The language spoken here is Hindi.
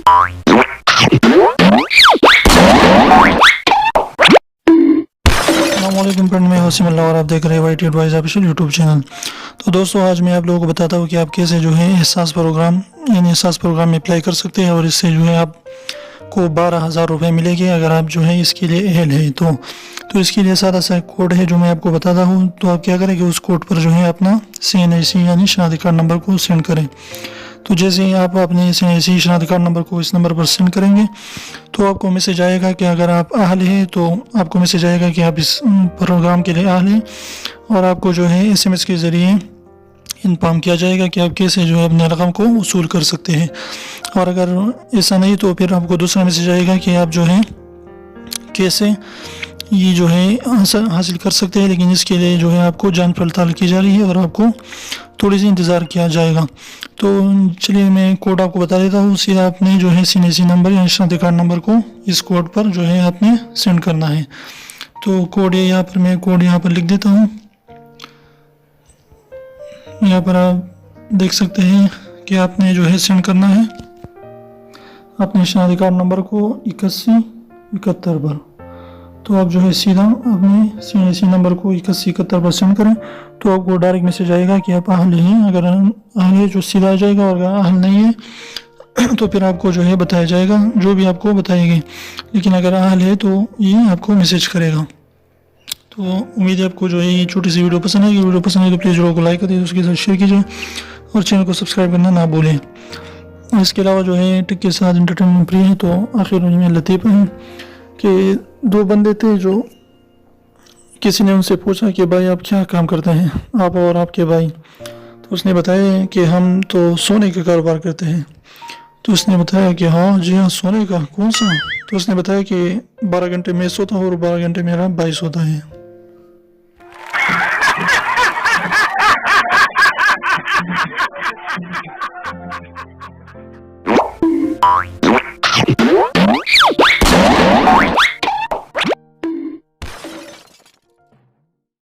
अस्सलामुअलैकुम फ्रेंड, मैं हसीम और आप देख रहे हैं white advice official YouTube channel. तो दोस्तों, आज मैं आप लोगों को बताता हूँ कि आप कैसे जो है एहसास प्रोग्राम यानी एहसास प्रोग्राम में अप्लाई कर सकते हैं और इससे जो है आपको 12,000 रुपये मिलेंगे अगर आप जो है इसके लिए अहल है। तो इसके लिए सारा सा कोड है जो मैं आपको बताता हूँ। तो आप क्या करें कि उस कोड पर जो है अपना CNAC यानी शनाख्ती कार्ड नंबर को सेंड करें। तो जैसे ही आप अपने CNAC शनाख्ती कार्ड नंबर को इस नंबर पर सेंड करेंगे तो आपको मैसेज आएगा कि अगर आप अहल हैं तो आपको मैसेज आएगा कि आप इस प्रोग्राम के लिए अहल हैं और आपको जो है SMS के ज़रिए इन्फॉर्म किया जाएगा कि आप कैसे जो है अपने रकम को वसूल कर सकते हैं। और अगर ऐसा नहीं तो फिर आपको दूसरा मैसेज आएगा कि आप जो है कैसे ये जो है हासिल कर सकते हैं, लेकिन इसके लिए जो है आपको जांच पड़ताल की जा रही है और आपको थोड़ी सी इंतज़ार किया जाएगा। तो चलिए मैं कोड आपको बता देता हूँ। सीधा आपने जो है CNAC नंबर या शनाख्ती कार्ड नंबर को इस कोड पर जो है आपने सेंड करना है। तो कोड यहाँ पर मैं कोड यहाँ पर लिख देता हूँ। यहाँ पर आप देख सकते हैं कि आपने जो है सेंड करना है अपने शनाख्ती कार्ड नंबर को 8171 पर। तो आप जो है सीधा अपने CNAC नंबर को 8171 पर सेंड करें तो आपको डायरेक्ट मैसेज आएगा कि आप अहल हैं। अगर अहल है जो सीधा आ जाएगा और अगर अहल नहीं है तो फिर आपको जो है बताया जाएगा जो भी आपको बताएंगे, लेकिन अगर अहल है तो ये आपको मैसेज करेगा। तो उम्मीद है आपको जो है ये छोटी सी वीडियो पसंद आएगी। वीडियो पसंद है तो प्लीज़ वीडियो को लाइक कर दीजिए, उसके साथ शेयर कीजिए और चैनल को सब्सक्राइब करना ना भूलें। इसके अलावा जो है टिक के साथ इंटरटेनमेंट फ्री है। तो आखिर में लतीफ़ा है कि दो बंदे थे जो किसी ने उनसे पूछा कि भाई आप क्या काम करते हैं, आप और आपके भाई। तो उसने बताया कि हम तो सोने का कारोबार करते हैं। तो उसने बताया कि हाँ जी हाँ, सोने का कौन सा। तो उसने बताया कि 12 घंटे मैं सोता हूँ और 12 घंटे मेरा भाई सोता है।